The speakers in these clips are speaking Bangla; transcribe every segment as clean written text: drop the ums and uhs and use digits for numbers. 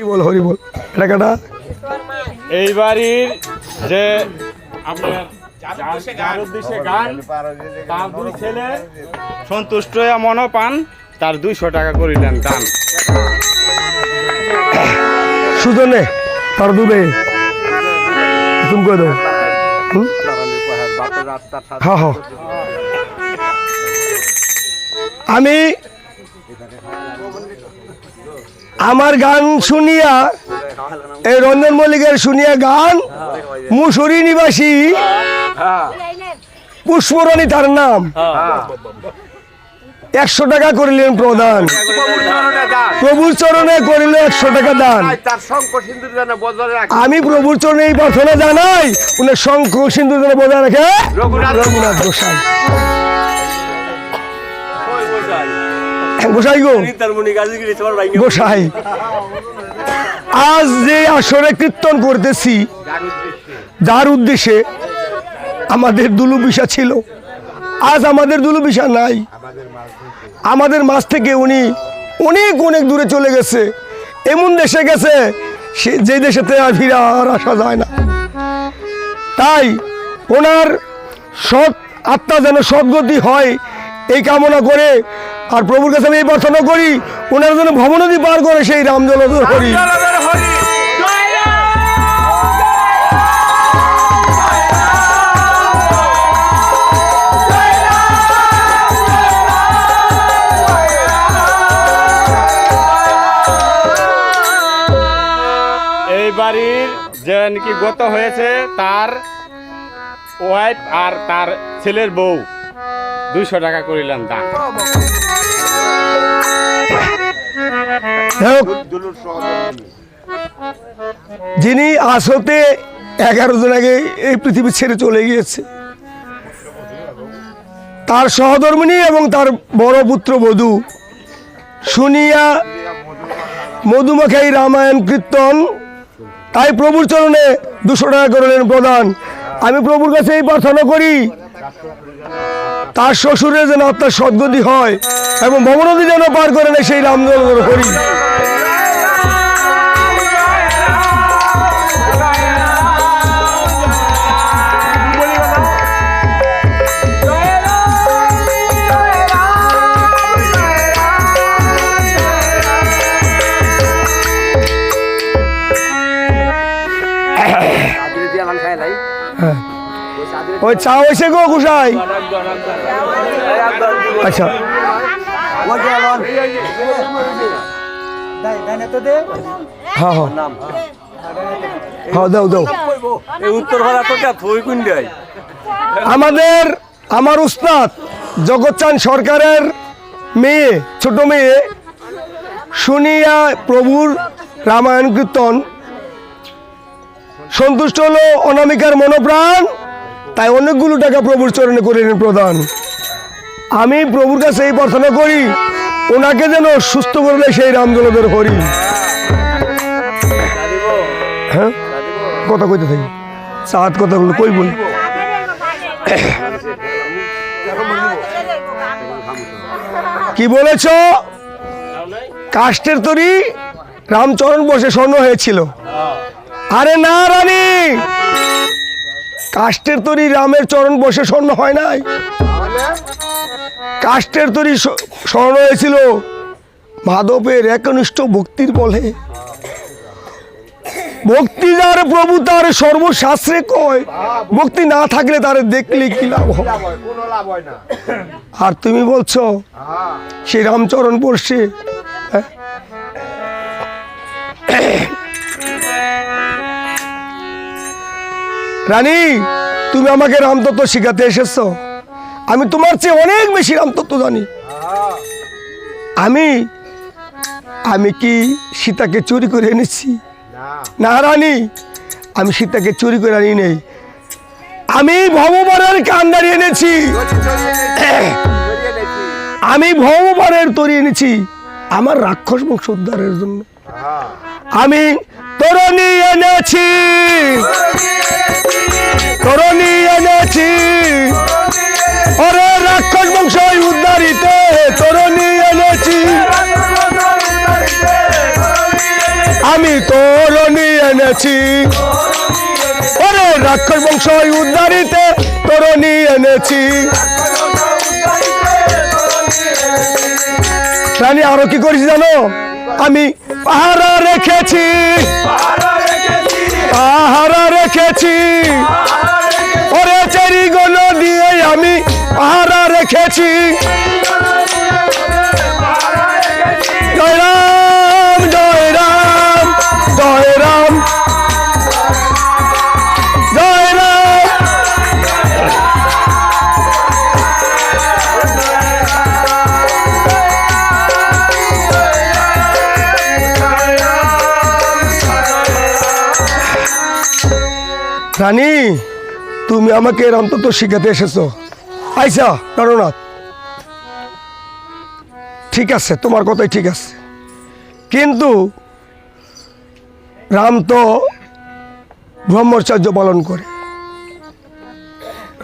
বল হরি বল টাকাটা এই বাড়ির যে আপনার যার উদ্দেশ্যে গান তার দুই ছেলে সন্তুষ্ট হয়ে মনে পান তার 200 টাকা করিলেন দান সুজনে তার দুবে তুমি কই দাও হ্যাঁ হ্যাঁ আমি আমার গান শুনিয়া এই রঞ্জন মল্লিকের শুনিয়া গান মুসুরি নিবাসী পুষ্পরানী তার নাম 100 টাকা করিলেন প্রদান প্রভুর চরণে করিল 100 টাকা দান আমি প্রভুর চরণে এই প্রার্থনা জানাই উনি শঙ্খ সিন্দুর যেন বজায় রাখে রঘুনাথ গোসাই গোসাই গো গোসাই আজ যে আসরে কীর্তন করতেছি যার উদ্দেশ্যে আমাদের দুলু বিষা ছিল আজ আমাদের দুলু বিষা নাই আমাদের মাঝ থেকে উনি অনেক অনেক দূরে চলে গেছে এমন দেশে গেছে যে দেশেতে আর ফিরে আর আসা যায় না তাই ওনার সৎ আত্মা যেন সদ্গতি হয় এই কামনা করে আর প্রভুর কাছে আমি এই প্রার্থনা করি ওনার জন্য ভবনদী পার করে সেই রামজলধর হরি এই বাড়ির যে নাকি গত হয়েছে তার ওয়াইফ আর তার ছেলের বউ 200 টাকা করিলেন দান যিনি আসতে 11 জন আগে এই পৃথিবী ছেড়ে চলে গিয়েছে তার সহধর্মিণী এবং তার বড় পুত্র বধূ শুনিয়া মধুমাখাই রামায়ণ কীর্তন তাই প্রভুর চরণে 200 টাকা করলেন প্রদান আমি প্রভুর কাছে এই প্রার্থনা করি তার শ্বশুরের যেন আপনার সদ্গতি হয় এবং ভবনদী যেন পার করে নেয় সেই রামজলধর হরি ওই চা হয়েছে গো গোসাই আচ্ছা হ্যাঁ হ্যাঁ হ্যাঁ দাও দাও আমার উস্তাদ জগৎচাঁদ সরকারের মেয়ে ছোট মেয়ে শুনিয়া প্রভুর রামায়ণ কীর্তন সন্তুষ্ট হলো অনামিকার মনোপ্রাণ তাই অনেকগুলো টাকা প্রভুর চরণে করিলেন প্রদান আমি প্রভুর কাছে এই প্রার্থনা করি ওনাকে যেন সুস্থ করলে সেই রামজলধর হরি হ্যাঁ কথা কইতে থাকি সাত কথাগুলো কই বলি কি বলেছ কাষ্ঠের তরি রামচরণ বসে স্বর্ণ হয়েছিল আরে না রানী কাষ্ঠের তরি রামের চরণ বসে স্বর্ণ হয় নাই কাষ্ঠের তরি স্বর্ণ হয়েছিল মাধবের একনিষ্ঠ ভক্তির বলে ভক্তি যার প্রভু তার সর্বশাস্ত্রে কয় ভক্তি না থাকলে তারে দেখলে কি লাভ হয় আর তুমি বলছো সেই রামচরণ বসে রানী তুমি আমাকে রামতত্ত্ব শিখাতে এসেছো আমি তোমার চেয়ে অনেক বেশি রামতত্ত্ব জানি আমি কি সীতাকে চুরি করে এনেছি না রানী আমি সীতাকে চুরি করে আনি নেই আমি ভগবানের কান্ডারি এনেছি আমি ভগবানের তরি এনেছি আমার রাক্ষস বংশ উদ্ধারের জন্য আমি তরণী এনেছি ওরে রাক্ষস বংশ উদ্ধারিত তরণী এনেছি আমি তরণী এনেছি, ওরে রাক্ষস বংশ উদ্ধারিতে তরণী এনেছি। রানী আরো কি করেছি জানো? আমি পাহারা রেখেছি, পাহারা রেখেছি, ওরে চেরিগুলো দিয়ে আমি পাহারা রেখেছি। জয় রাম জয় রাম জয় রাম জয় রাম। রানী তুমি আমাকে এর অন্তত শিখাতে এসেছো। আইসা নরনাথ, ঠিক আছে, তোমার কথাই ঠিক আছে, কিন্তু রাম তো ব্রহ্মচর্য পালন করে,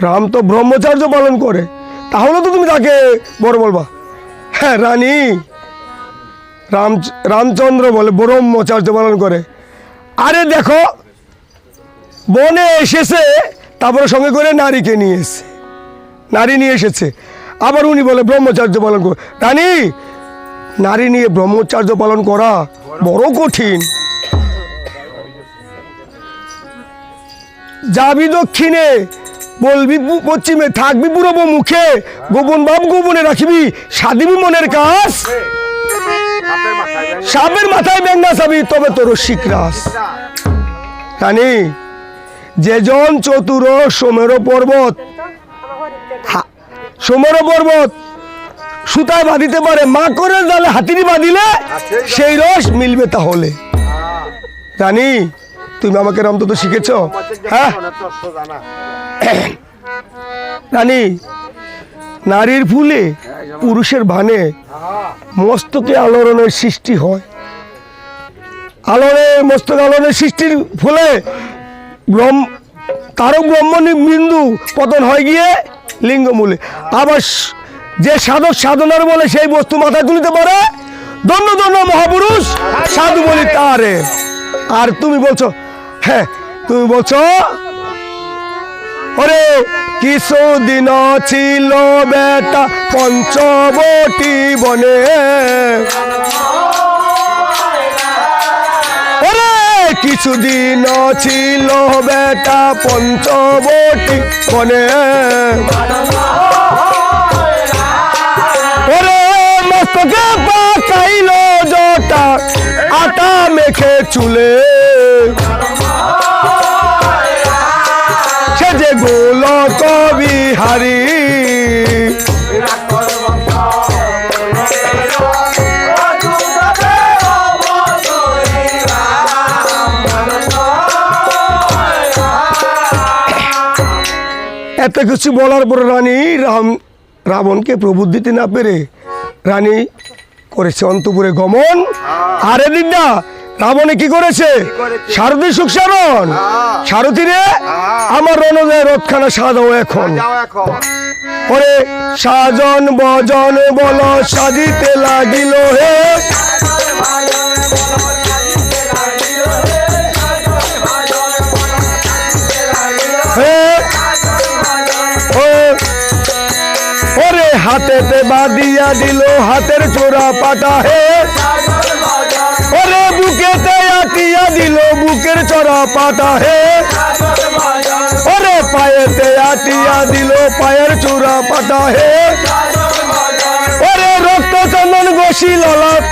রাম তো ব্রহ্মচর্য পালন করে, তাহলে তো তুমি তাকে বড় বলবা। হ্যাঁ রানী, রামচন্দ্র বলে ব্রহ্মচর্য পালন করে। আরে দেখো, বনে এসেছে, তারপরে সঙ্গে করে নারীকে নিয়ে এসেছে, নারী নিয়ে এসেছে, আবার উনি বলে ব্রহ্মচর্য পালন করে। রানী, নারী নিয়ে ব্রহ্মচর্য পালন করা বড় কঠিন। যাবি দক্ষিণে, বলবি পশ্চিমে, থাকবি পূর্ব মুখে, গোপন ভাব গোপনে রাখিবি, সাধিবি মনের কাজ, সাপের মাথায় বেঙ্গা চাবি, তবে তোর শিকরাস। রানী, যেজন চতুর সোমের পর্বত, সোমের পর্বত সুতায় বাঁধিতে পারে, মা করে জালে হাতিনি বাঁধিলে সেই রস মিলবে তাহলে। রানী, তুমি আমাকে অন্তত শিখেছ। হ্যাঁ রানী, নারীর ফুলে পুরুষের ভানে মস্তকে আলোড়নের সৃষ্টি হয়, আলোড়নে মস্তক আলোড়নের সৃষ্টির ফলে তারক ব্রহ্মণী বিন্দু পতন হয় গিয়ে লিঙ্গমূলে। আবার যে সাধক সাধনার বলে সেই বস্তু মাথায় তুলিতে পারে, ধন্য ধন্য মহাপুরুষ সাধু বলি তারে। আর তুমি বলছো, হ্যাঁ তুমি বলছো, ওরে কিছুদিন ছিল বেটা পঞ্চবটি বনে, ওরে কিছুদিন ছিল বেটা পঞ্চবটি বনে, ওরে মস্তকে পাকাইল জটা আটা মেখে চুলে, সে যে গোলক বিহারী। এত কিছু বলার পর রানী রাবণকে প্রবোধ দিতে না পেরে রানী করেছে অন্তপুরে গমন। আরে দিদা, রাবণে কি করেছে? সারথী সুখ সারণ, সারথী রে আমার রণজয় রথখানা সাজাও এখন। ওরে সাজন বজন বল সাজিতে লাগিল হে, ওরে হাতেতে বাঁধিয়া দিল হাতের চোরা পাটা হে, ওরে বুকেতে আটিয়া দিল বুকের চোরা পাটা হে, ওরে পায়েতে আটিয়া দিল পায়ের চোরা পাটা হে, ওরে রক্ত চন্দন ঘষি ললাট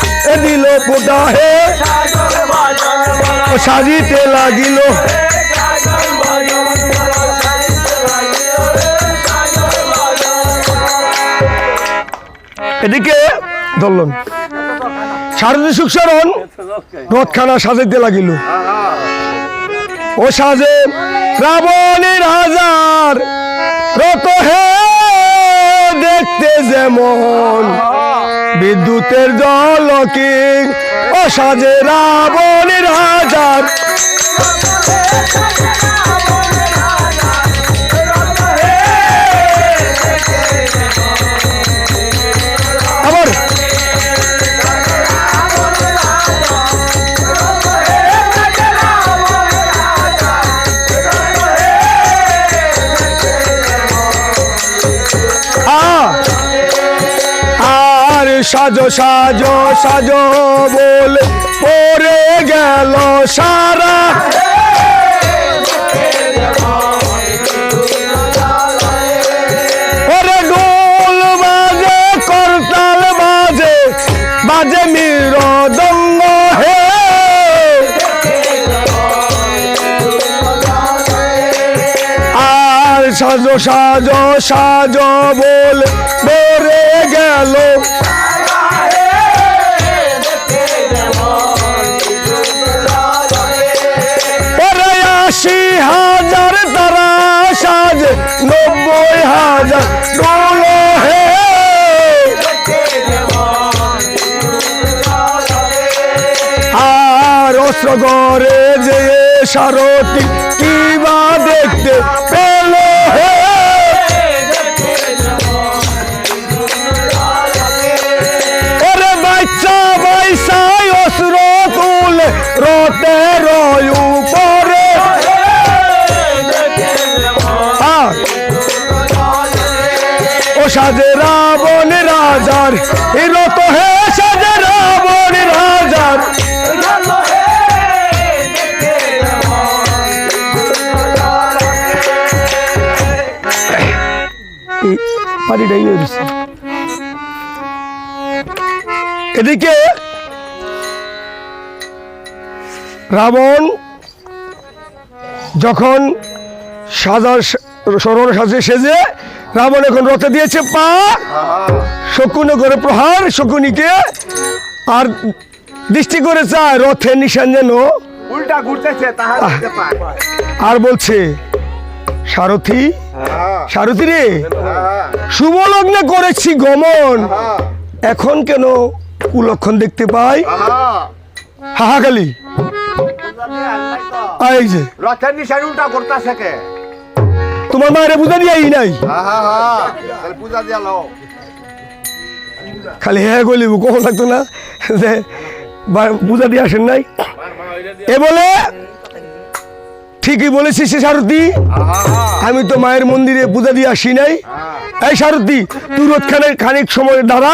দিল পোটা হে, সাজিতে লাগিল। এদিকে ধরলেন সারথী সুখ সারণ রথখানা সাজাইতে লাগিল। ও সাজে রাবণের হাজার রত হে, দেখতে যেমন বিদ্যুতের ঝলকে, ও সাজে রাবণের হাজার। আবার সাজো সাজো সাজো বলে পড়ে গেল সারা ওরে ঢোল বাজে করতাল বাজে বাজে মৃদঙ্গ হে আর সাজো সাজো সাজো বলে পড়ে গেল ওরে ৮০,০০০ তারা সাজে ৯০,০০০ ডোলো হে আর অস্ত্রগড়ে যে সারথি কিবা দেখতে পেল হে ওরে বাচ্চা বাইসাই অস্ত্র তুলে রতে রয়ু পরে ও সাজে রাবণ রাজার রত হে সাজে রাবণ রাজার এদিকে রাবণ যখন সাজার সরল সাজে সেজে রাবণ এখন রথে দিয়েছে পা শকুনে করে প্রহার শকুনিকে আর দৃষ্টি করে চায় রথের নিশান যেন উল্টা ঘুরতেছে তাহা দেখতে পায়। আর বলছে সারথি সারথি রে শুভ লগ্নে করেছি গমন এখন কেন কুলক্ষণ দেখতে পাই হাহাকালি এই যে রথের নিশান উল্টা করতেছে কে? তোমার মায়ের পূজা দিয়াই নাই তাহলে পূজা দিয়া লও। খালি হ্যাঁ গলিব কখন লাগতো না যে পূজা দিয়ে আসেন নাই এ বলে ঠিকই বলেছিস সে সারথি আমি তো মায়ের মন্দিরে পূজা দিয়ে আসি নাই এই সারথি তুই রোধখানের খানিক সময় দাঁড়া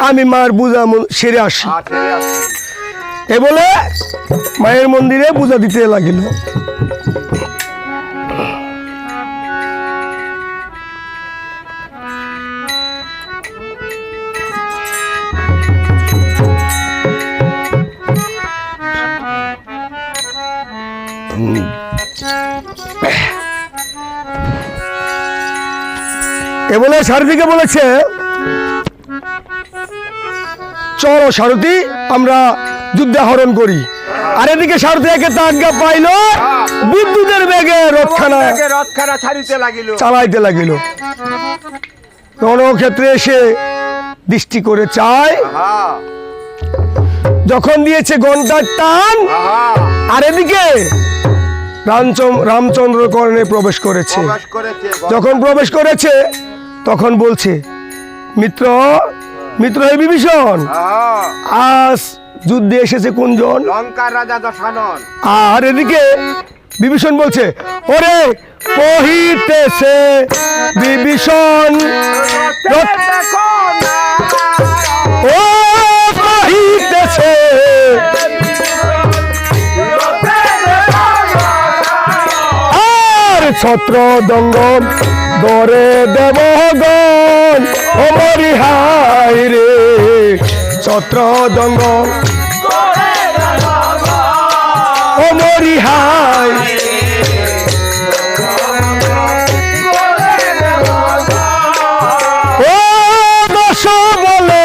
আমি মায়ের পূজা সেরে আসি এ বলে মায়ের মন্দিরে পূজা দিতে লাগিল এ বলে সারথিকে বলেছে চলো সারথি আমরা যুদ্ধে আহরণ করি আর এদিকে সারথি একে আজ্ঞা পাইল বিদ্যুতের বেগে রথখানা ছাড়িতে লাগিল চালাইতে লাগিল রণক্ষেত্রে এসে দৃষ্টি করে চায় যখন দিয়েছে ঘন্টার টান আর এদিকে রামচন্দ্র কর্ণে প্রবেশ করেছে যখন প্রবেশ করেছে তখন বলছে মিত্র মিত্র হে বিভীষণ আজ যুদ্ধে এসেছে কোনজন লঙ্কার রাজা দশানন আর এদিকে বিভীষণ বলছে ওরে কহিতেছে বিভীষণ ও কহিতেছে আর ছত্র দঙ্গন দরে দেবগণ অমরি হাই রে ছত্র দঙ্গন অমরি হাই ও দশ বলে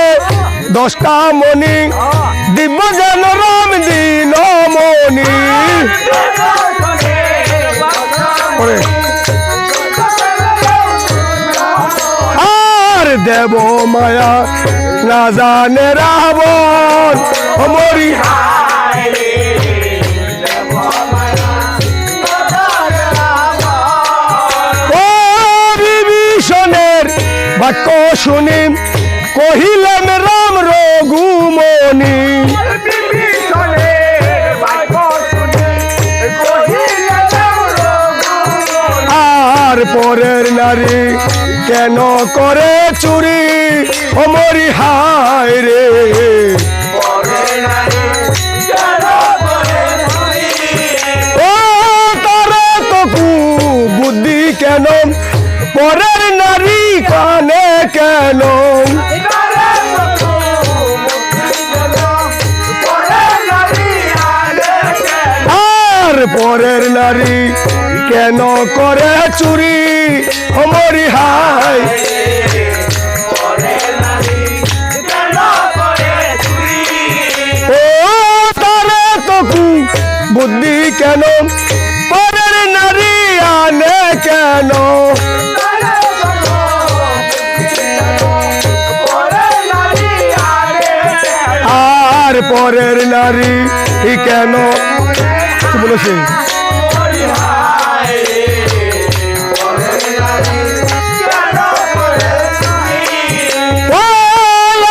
10টা মণি দিব্য যেন রাম দিন মণি আর দেব মায়া না জানে রাবণ অমরি ও বিভীষণের বাক্য শুনি কহিলেন রাম রঘুমণি আর পরের নারী কেন করে চুরি ও মরি হায় রে ও তারা তো বুদ্ধি কেন পরের নারী কানে কেন আর পরের নারী কেন করে চুরি ও মরি হায় ও তারা তো বুদ্ধি কেন পরের নারী আনে কেন আর পরের নারী কেন কি বলেছে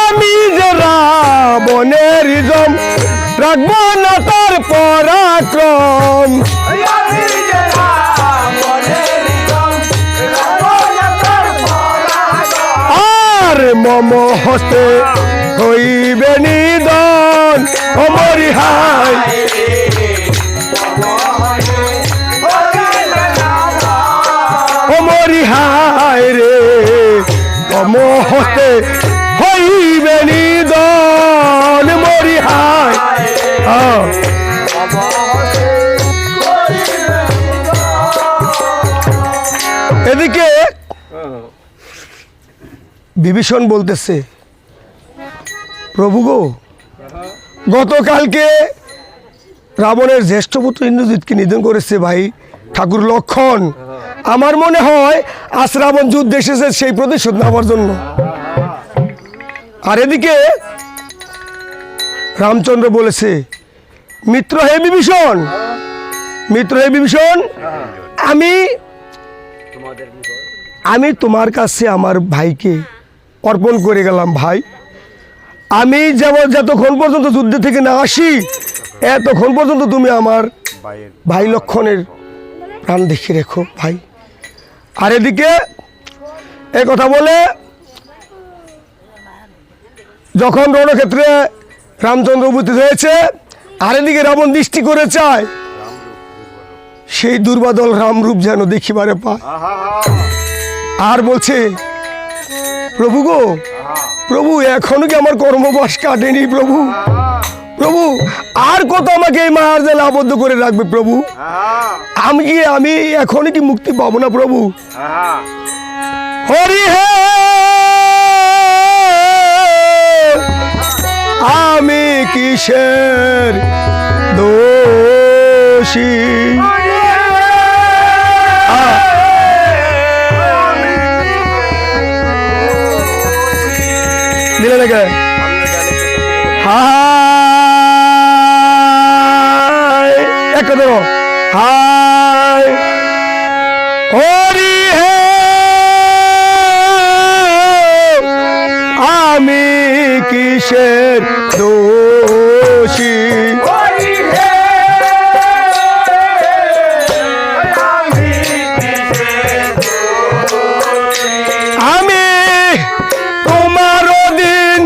আমি যে রাবণের জম রাখবো না তার পরাক্রম আর মম হস্তে হইবে নিদন ও মরি হায় ও মরি হায় রে মম হস্তে হইবে নিদন মরি হায় এদিকে বিভীষণ বলতেছে প্রভু গো গতকালকে রাবণের জ্যেষ্ঠ পুত্র ইন্দ্রজিৎকে নিধন করেছে ভাই ঠাকুর লক্ষণ আমার মনে হয় আজ রাবণ যুদ্ধে এসেছে সেই প্রতিশোধ নেওয়ার জন্য আর এদিকে রামচন্দ্র বলেছে মিত্র হে বিভীষণ মিত্র হে বিভীষণ আমি তোমার কাছে আমার ভাইকে অর্পণ করে গেলাম ভাই আমি যতক্ষণ পর্যন্ত যুদ্ধ থেকে না আসি এতক্ষণ পর্যন্ত তুমি আমার ভাই লক্ষণের প্রাণ দেখে রেখো ভাই আর এদিকে এই কথা বলে যখন রণক্ষেত্রে রামচন্দ্র উপস্থিত হয়েছে আর এদিকে রাবণ দৃষ্টি করে চায় সেই দুর্বাদল রামরূপ যেন দেখিবারে পায় আর বলছে প্রভু গো প্রভু এখনো কি আমার কর্মবাস কাটেনি প্রভু প্রভু আর কত আমাকে এই মায়ার জালে আবদ্ধ করে রাখবে প্রভু আমি এখনই কি মুক্তি পাবো না প্রভু হরি হে আমি কিসের দোষী দিলে নাকি হায় একটা ধরো হায় হরি হে আমি কিসের দোষী আমি তোমার দিন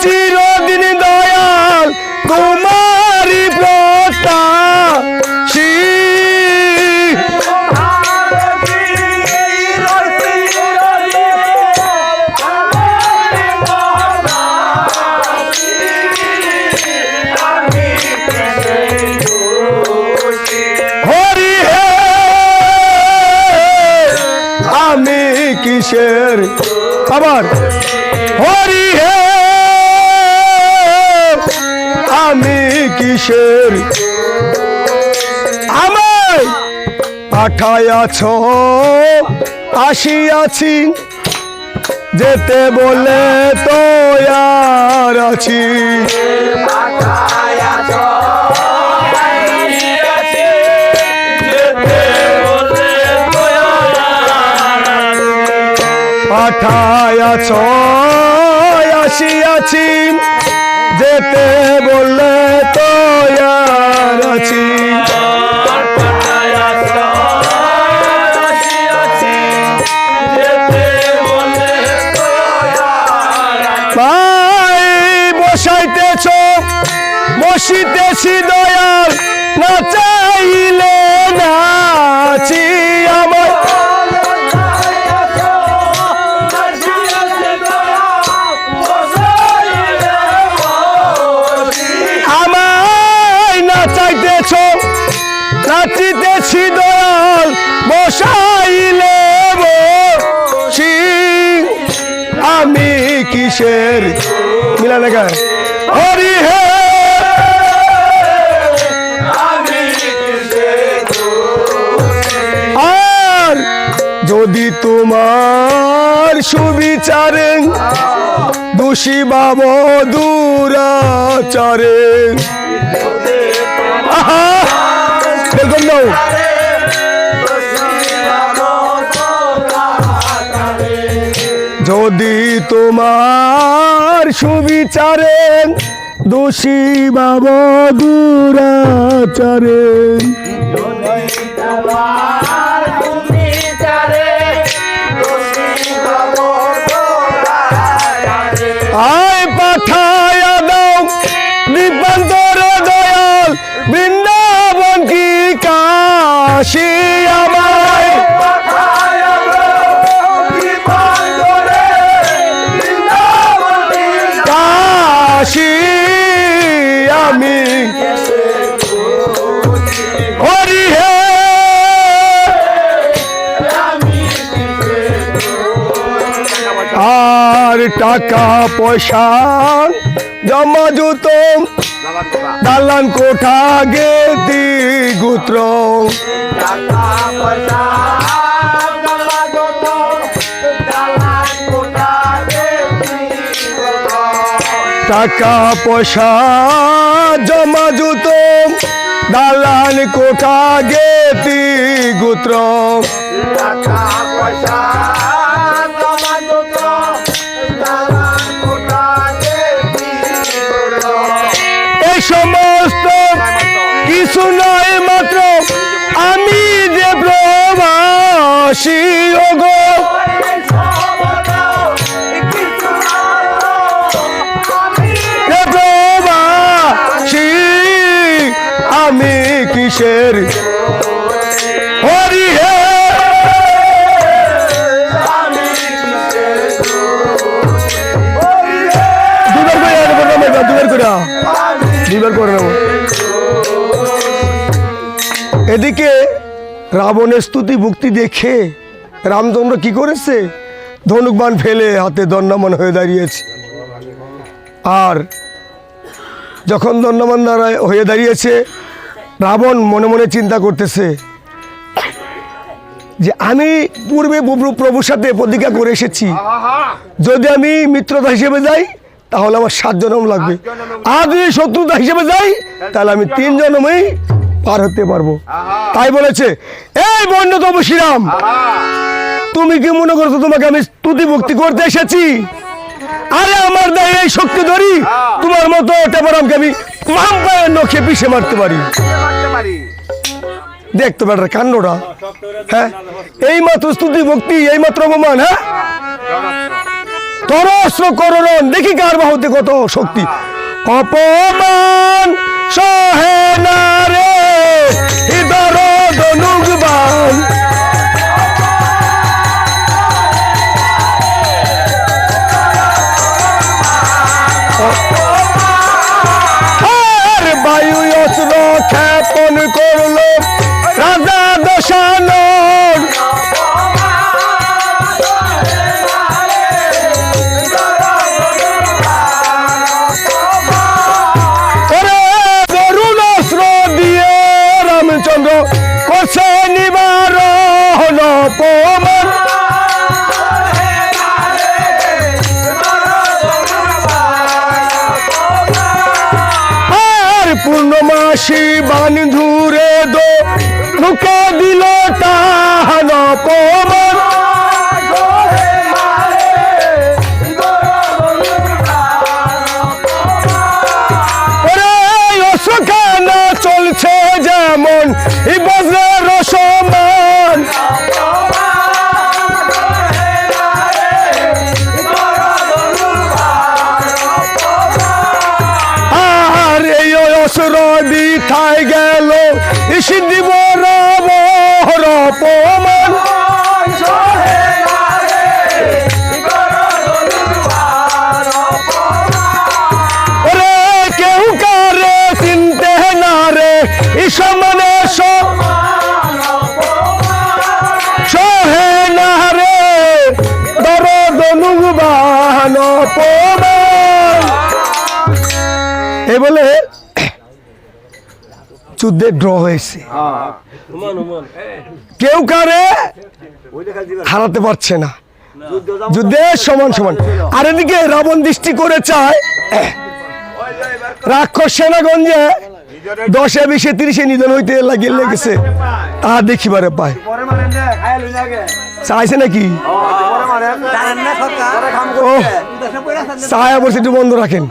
চিরদিন দয়াল তোমারি প্রত্যাশী হরি হে আমি কিসের আবার হরি হে আমি কিসের আমায় পাঠাইয়াছ আসিয়াছি যেতে বলে তো আর আছি পাঠাইয়াছ আসিয়াছি যেতে বললে তো আর আছি কিসের মিলা না গায় হরি হে আর যদি তোমার সুবিচারে দোষী বাব দুরাচারে আহা বেলকম দাও যদি তোমার সুবিচারে দোষী বাব দুরাচারে আয় পাঠায়া দাও দীপান্তর দয়াল বৃন্দাবন কি কাশী আমায় কাশী আমি হরি হে আর টাকা পয়সা জমা জুত দালান কোঠা গেতি গোত্র টাকা পয়সা জমা জুত দালান কোঠা গেতি গোত্র এই সমস্ত কিছু নয় মাত্র আমি যে প্রবাসী ওগো প্রবাসী আমি কিসের হরি হে এদিকে রাবণের স্তুতি ভক্তি দেখে রামচন্দ্র কি করেছে ধনুক বাণ ফেলে হাতে দণ্ডায়মান হয়ে দাঁড়িয়েছে আর যখন দণ্ডায়মান হয়ে দাঁড়িয়েছে রাবণ মনে মনে চিন্তা করতেছে যে আমি পূর্বে প্রভুর সাথে প্রতিজ্ঞা করে এসেছি যদি আমি মিত্রতা হিসেবে যাই তাহলে আমার 7 জন্ম লাগবে আর যদি শত্রুতা হিসেবে যাই তাহলে আমি 3 জন্মেই পার হতে পারবো তাই বলেছে এই বন্য তপু শ্রীরাম তুমি কি মনে করছো তোমাকে আমি স্তুতি ভক্তি করতে এসেছি আরে আমার দেহে এই শক্তি ধরি তোমার মতো টেপারামকে আমি মাম পায়ে নখে পিষে মারতে পারি দেখতো বেটার কান্ডটা হ্যাঁ এই মাত্র স্তুতি ভক্তি এই মাত্র অপমান হ্যাঁ তরস্র করণ দেখি কার বাহুতে কত শক্তি অপমান সহে না রে হৃদর ধনুক বাণ আর বায়ু অস্ত্র ক্ষেপণ করলো রাজা দশানন করছে নিবারণ অপমান আর পূর্ণমাসী বান ধুরে দো মুখে দিল তাহান অপমান চলছে যেমন এই বজ্রের সমান আর এই অসুর বিথায় গেল সিদ্ধি বড় অপমান কেউ কারে চিনতে না রে সমানে সহে না রে দর ধনুক বাণ যুদ্ধে ড্র হয়েছে, কেউ কারে হারাতে পারছে না, যুদ্ধে সমান সমান। আর এদিকে রাবণ দৃষ্টি করে চায় রাক্ষস সেনাগঞ্জে 10-এ 20-এ 30-এ নিধন হইতে লেগেছে, তাহা দেখিবারে পায়। চাইছে নাকি? ও ছায়া বলছে একটু বন্ধ রাখেন।